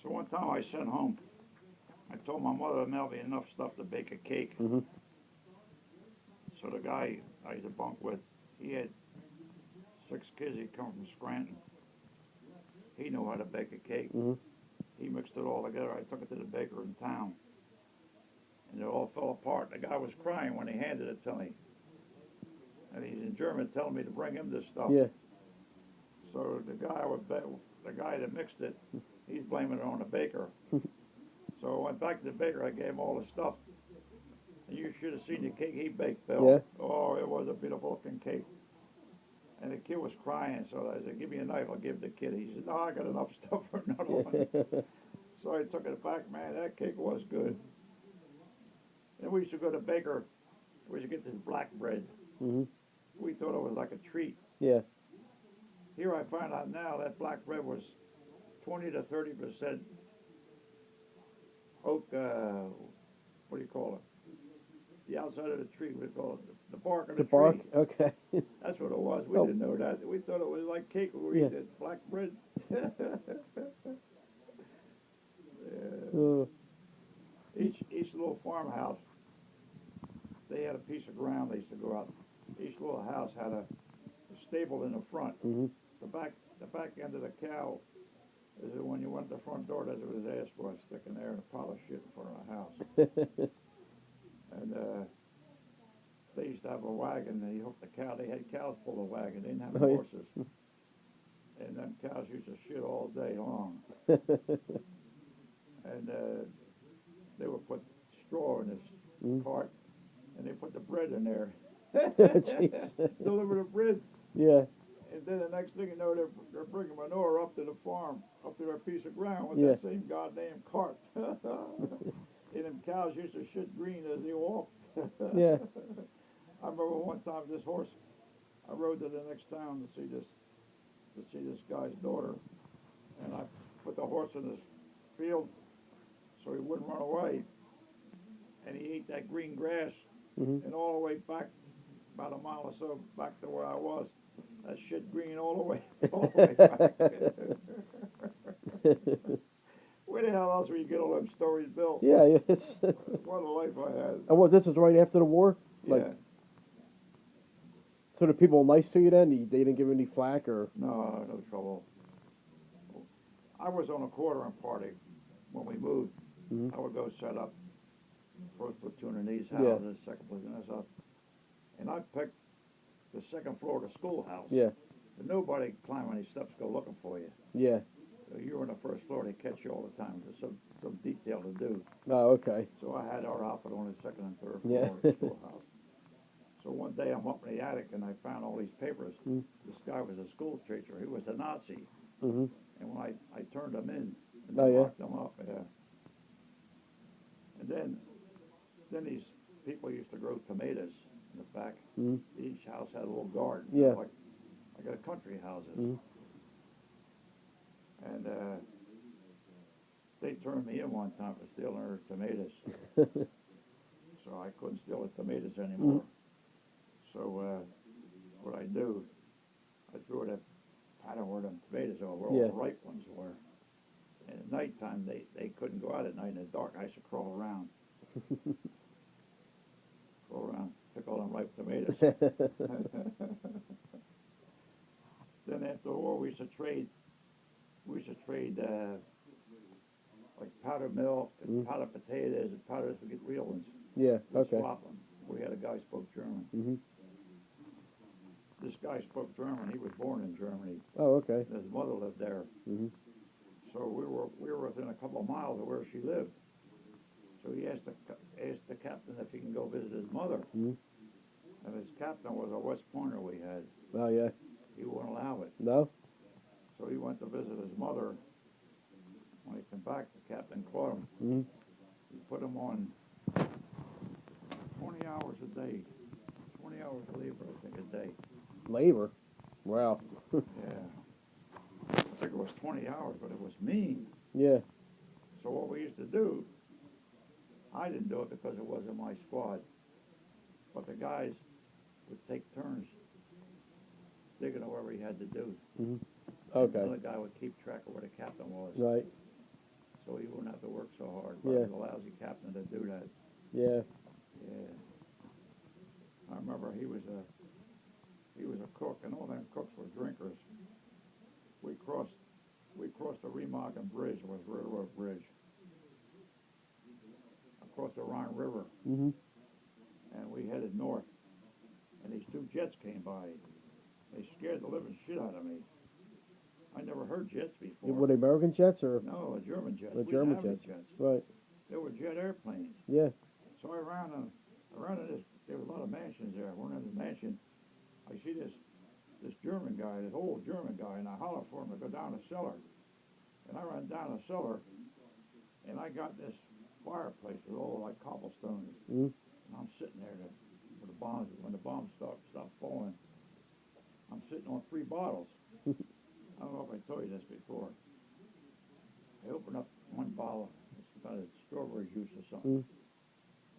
So one time I sent home, I told my mother to mail me enough stuff to bake a cake. Mm-hmm. So the guy I used to bunk with, he had 6 kids. He'd come from Scranton. He knew how to bake a cake. Mm-hmm. He mixed it all together. I took it to the baker in town, and it all fell apart. The guy was crying when he handed it to me, and he's in German telling me to bring him this stuff. Yeah. So the guy that mixed it, he's blaming it on the baker. So I went back to the baker. I gave him all the stuff, and you should have seen the cake he baked, Bill. Yeah. Oh, it was a beautiful looking cake. And the kid was crying, so I said, "Give me a knife, I'll give the kid." He said, "No, I got enough stuff for another one." So I took it back, man, that cake was good. Then we used to go to baker, we used to get this black bread. Mm-hmm. We thought it was like a treat. Yeah. Here I find out now that black bread was 20 to 30% oak, what do you call it? The outside of the tree, we call it the bark of the The bark. tree. Okay. That's what it was. We Oh. didn't know that. We thought it was like cake. We were eating black bread. Yeah. Each little farmhouse, they had a piece of ground they used to go out. Each little house had a stable in the front. Mm-hmm. The back end of the cow is when you went to the front door. That's what his ass was, sticking there in a pile of shit in front of the house. And they used to have a wagon. They hooked the cow. They had cows pull the wagon. They didn't have Oh, yeah. horses. And them cows used to shit all day long. And they would put straw in this cart, and they put the bread in there. Deliver the bread. Yeah. And then the next thing you know, they're bringing manure up to the farm, up to their piece of ground with Yeah. that same goddamn cart. And them cows used to shit green as they walked. Yeah. I remember one time this horse, I rode to the next town to see this guy's daughter, and I put the horse in this field so he wouldn't run away, and he ate that green grass, Mm-hmm. and all the way back, about a mile or so back to where I was, that shit green all the way back. Where the hell else will you get all them stories, Bill? Yeah. Yes. What a life I had. And what? This was right after the war. Like, Yeah. so the people nice to you then? They didn't give any flack or? No trouble. I was on a quartering party when we moved. Mm-hmm. I would go set up first platoon in these houses, second platoon this up, and I picked the second floor of the schoolhouse. Yeah. But nobody climb any steps, go looking for you. Yeah. So you were on the first floor, they catch you all the time. There's some detail to do. Oh, okay. So I had our outfit on the second and third Yeah. floor of the schoolhouse. So one day I'm up in the attic and I found all these papers. Mm. This guy was a school teacher. He was a Nazi. Mm-hmm. And when I turned them in and Oh, yeah. locked them up, yeah. And then these people used to grow tomatoes in the back. Mm-hmm. Each house had a little garden. Yeah. Like a country houses. Mm-hmm. And they turned me in one time for stealing their tomatoes. So I couldn't steal the tomatoes anymore. So what I do, I threw that pattern where them tomatoes are, where all the ripe ones were. And at nighttime, they couldn't go out at night in the dark. I used to crawl around, pick all them ripe tomatoes. Then after the war, we used to trade like powdered milk and powdered potatoes and powdered, we get real ones. Yeah. We'd Okay. swap them. We had a guy who spoke German. Mm-hmm. This guy spoke German. He was born in Germany. Oh, okay. His mother lived there. Mm-hmm. So we were within a couple of miles of where she lived. So he asked the captain if he can go visit his mother. Mm-hmm. And his captain was a West Pointer we had. Oh, yeah. He wouldn't allow it. No? So he went to visit his mother. When he came back, the captain caught him. Mm-hmm. He put him on 20 hours a day. 20 hours of labor, I think, a day. Labor? Wow. Yeah. I think it was 20 hours, but it was mean. Yeah. So what we used to do, I didn't do it because it wasn't my squad, but the guys would take turns digging whatever he had to do. Mm-hmm. Okay. Another guy would keep track of where the captain was, Right. so he wouldn't have to work so hard. But Yeah. I was a lousy captain to do that. Yeah. Yeah. I remember he was a cook, and all them cooks were drinkers. We crossed the Remagen Bridge, it was a railroad bridge, across the Rhine River, Mhm. and we headed north. And these two jets came by. They scared the living shit out of me. I never heard jets before. Were they American jets or No, German jets. the We German didn't have jets? any jets. Right. They were jet airplanes. Yeah. So I ran in this. There were a lot of mansions there. I went in this mansion. I see this German guy, this old German guy, and I holler for him to go down the cellar. And I ran down the cellar, and I got this fireplace with all like cobblestones. Mhm. And I'm sitting there when the bombs stopped falling. I'm sitting on 3 bottles. I don't know if I told you this before. I opened up one bottle, it's got a strawberry juice or something.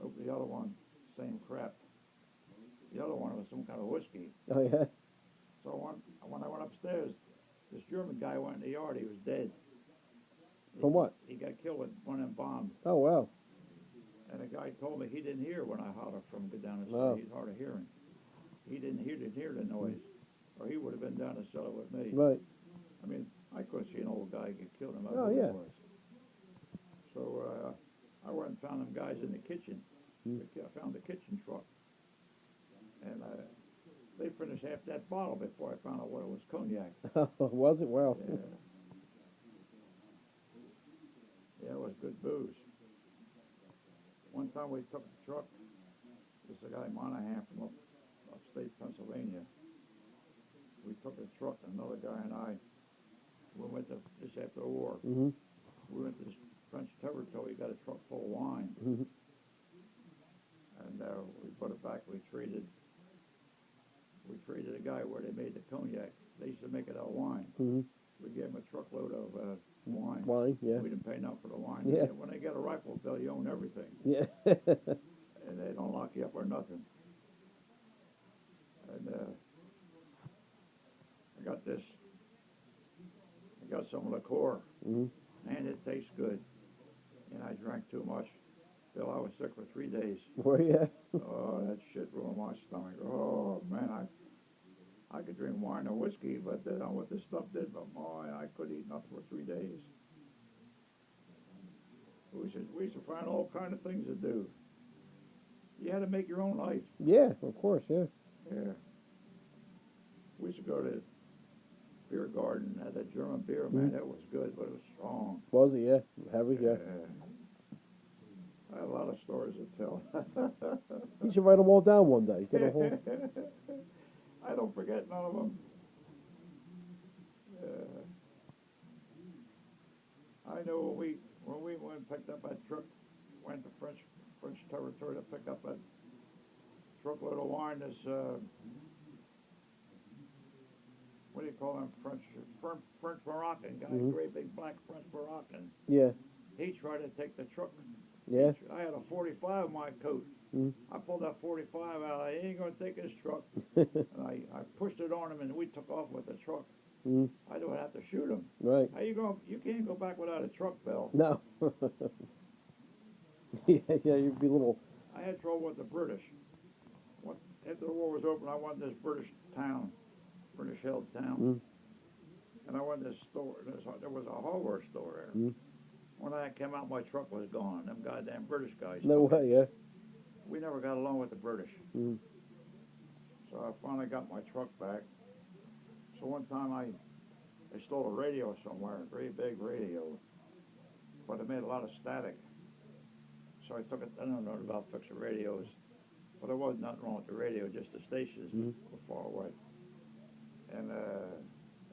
Opened the other one, same crap. The other one was some kind of whiskey. Oh yeah. So when I went upstairs, this German guy went in the yard. He was dead. From what? He got killed with one of them bombs. Oh wow. And the guy told me he didn't hear when I hollered from him go down the cellar. Oh. He's hard of hearing. He didn't hear the noise, or he would have been down the cellar with me. Right. I mean, I could see an old guy get killed no matter Oh, who yeah. it was. So I went and found them guys in the kitchen. I found the kitchen truck. And they finished half that bottle before I found out what it was, cognac. Was it? Wow. Yeah. Yeah, it was good booze. One time we took the truck, this is a guy Monahan from upstate Pennsylvania. We took the truck, and another guy and I, we went to, just after the war, Mhm. we went to this French territory, got a truck full of wine, Mhm. and we put it back, we traded a guy where they made the cognac. They used to make it out of wine. Mhm. We gave him a truckload of wine. Wine. Yeah. We didn't pay enough for the wine. Yeah. When they get a rifle bill, you own everything, Yeah. and they don't lock you up or nothing. And I got some liqueur, Mhm. and it tastes good. And I drank too much. Bill, I was sick for 3 days. Were you? Oh, that shit ruined my stomach. Oh man, I could drink wine or whiskey, but I don't know what this stuff did. But boy, I could eat nothing for 3 days. We used to find all kind of things to do. You had to make your own life. Yeah. Of course. Yeah. Yeah. We used to go to beer garden, had that German beer, man. That was good, but it was strong. Was it? Yeah. Heavy. Yeah. I have a lot of stories to tell. You should write them all down one day. Get a whole. I don't forget none of them. I know when we went and picked up that truck, went to French territory to pick up that truckload of wine. This what do you call them? French Moroccan guy, great big black French Moroccan. Yeah. He tried to take the truck. Yeah. I had a 45 in my coat. Mhm. I pulled that 45 out. He ain't gonna take his truck. And I pushed it on him, and we took off with the truck. Mhm. I would have to shoot him. Right. How you going? You can't go back without a truck, Bill. No. Yeah. Yeah. You'd be a little. I had trouble with the British. After the war was over, I went to this British held town, and I went to this store. There was a hardware store there. When I came out, my truck was gone. Them goddamn British guys. No way. Yeah. We never got along with the British. Mhm. So I finally got my truck back. So one time I stole a radio somewhere, a great big radio, but it made a lot of static. So I took it. I don't know about fixing radios, but there wasn't nothing wrong with the radio, just the stations were far away. And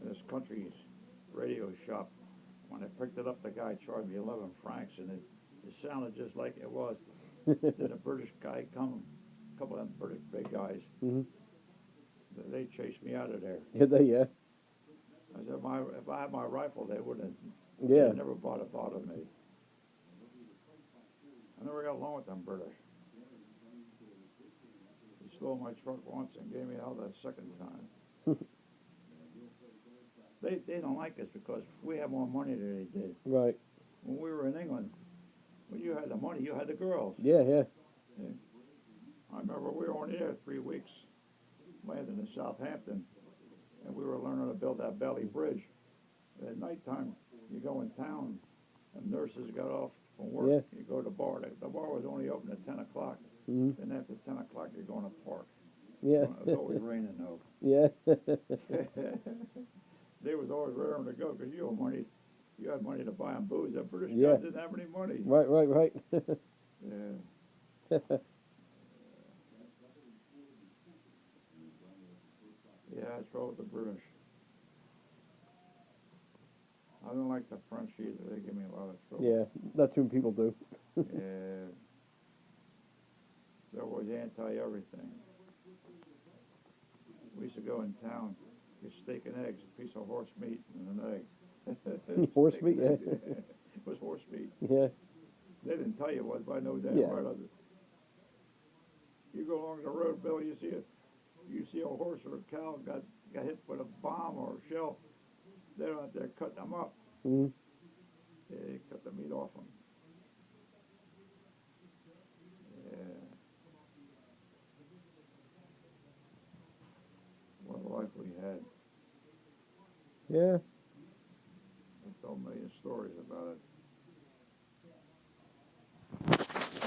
in this country's radio shop, when I picked it up, the guy charged me 11 francs, and it sounded just like it was. Then a British guy come, a couple of them British big guys, they chased me out of there. Did they? Yeah. I said, if I had my rifle, they wouldn't. Yeah. They never bothered me. I never got along with them British. He stole my truck once and gave me hell that second time. They don't like us because we have more money than they did. Right. When we were in England, when you had the money, you had the girls. Yeah, yeah. I remember we were only there 3 weeks, landed in Southampton, and we were learning to build that Belly Bridge. And at nighttime, you go in town, and nurses got off from work. Yeah. You go to the bar. The bar was only open at 10 o'clock. Mm. Then after 10 o'clock, you're going to park. Yeah. It was always raining, though. Yeah. They was always raring to go because you had money to buy them booze. The British Yeah. guys didn't have any money. Right, right, right. Yeah. Yeah, I trouble with the British. I don't like the French either. They give me a lot of trouble. Yeah, not too many people do. Yeah. They're always anti-everything. We used to go in town, get steak and eggs, a piece of horse meat and an egg. Horse Steak meat, and yeah. egg. It was horse meat. Yeah. They didn't tell you what, but I know that Yeah. right of it. You go along the road, Bill, you see a horse or a cow got hit with a bomb or a shell. They're out there cutting them up. Mm. Yeah, they cut the meat off them. Yeah. What a life we had. Yeah. I told a million stories about it.